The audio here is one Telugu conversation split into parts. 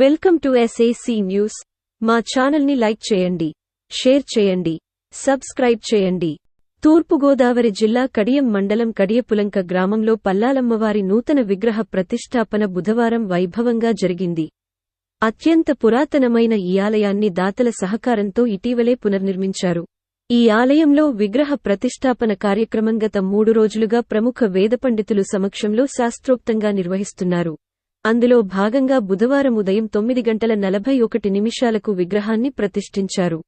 Welcome to SAC news. మా ఛానల్ ని లైక్ చేయండి, షేర్ చేయండి, సబ్స్క్రైబ్ చేయండి. తూర్పుగోదావరి జిల్లా కడియం మండలం కడియపులంక గ్రామంలో పల్లాలమ్మవారి నూతన విగ్రహ ప్రతిష్ఠాపన బుధవారం వైభవంగా జరిగింది. అత్యంత పురాతనమైన ఈ ఆలయాన్ని దాతల సహకారంతో ఇటీవలే పునర్నిర్మించారు. ఈ ఆలయంలో విగ్రహ ప్రతిష్ఠాపన కార్యక్రమం గత 3 రోజులుగా ప్రముఖ వేద పండితులు సమక్షంలో శాస్త్రోక్తంగా నిర్వహిస్తున్నారు. అందులో భాగంగా బుధవారం ఉదయం 9:41 విగ్రహాన్ని ప్రతిష్ఠించారు.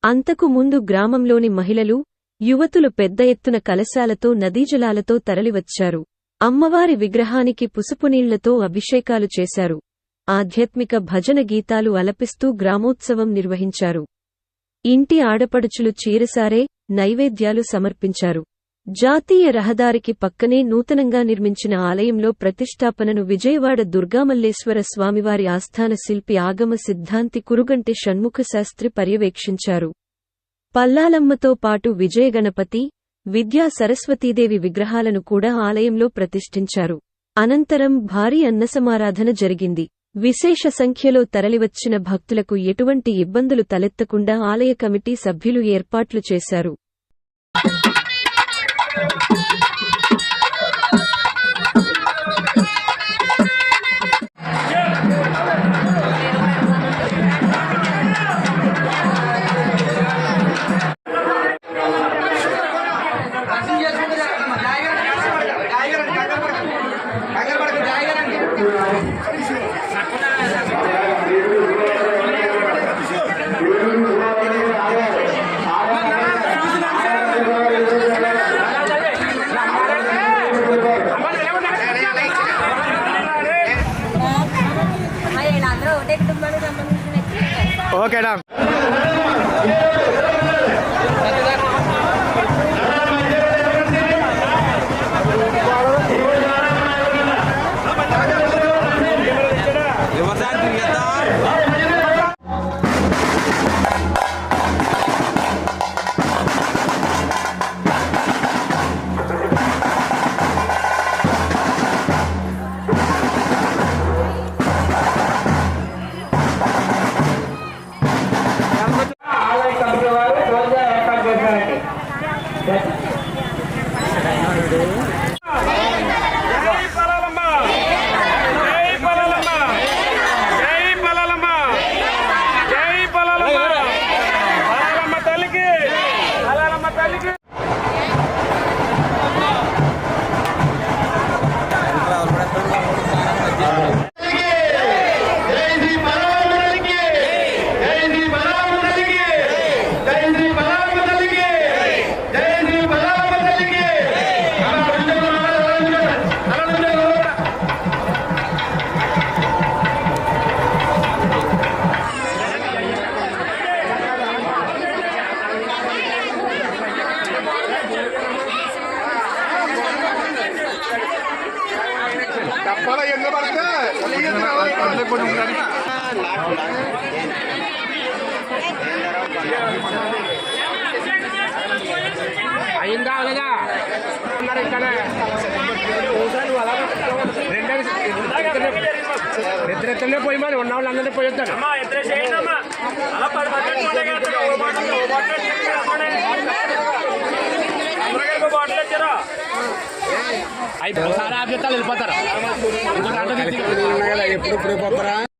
అంతకు ముందు గ్రామంలోని మహిళలు, యువతులు పెద్ద ఎత్తున కలశాలతో నదీజలాలతో తరలివచ్చారు. అమ్మవారి విగ్రహానికి పుసుపునీళ్లతో అభిషేకాలు చేశారు. ఆధ్యాత్మిక భజన గీతాలు అలపిస్తూ గ్రామోత్సవం నిర్వహించారు. ఇంటి ఆడపడుచులు చీరసారే, నైవేద్యాలు సమర్పించారు. జాతీయ రహదారికి పక్కనే నూతనంగా నిర్మించిన ఆలయంలో ప్రతిష్ఠాపనను విజయవాడ దుర్గామల్లేశ్వర స్వామివారి ఆస్థాన శిల్పి ఆగమ సిద్ధాంతి కురుగంటి షణ్ముఖశాస్త్రి పర్యవేక్షించారు. పల్లాలమ్మతో పాటు విజయగణపతి, విద్యా సరస్వతీదేవి విగ్రహాలను కూడా ఆలయంలో ప్రతిష్ఠించారు. అనంతరం భారీ అన్నసమారాధన జరిగింది. విశేష సంఖ్యలో తరలివచ్చిన భక్తులకు ఎటువంటి ఇబ్బందులు తలెత్తకుండా ఆలయ కమిటీ సభ్యులు ఏర్పాట్లు చేశారు. ఓకే డా అయిందా లేదా ఉన్నారు ఇక్కడ ఎత్తనే పోయి మరి ఉన్న వాళ్ళు అందరినీ పోయి వస్తాను. ఒకసారి ఆప్ చెప్తారు వెళ్ళిపోతారు. ఎప్పుడు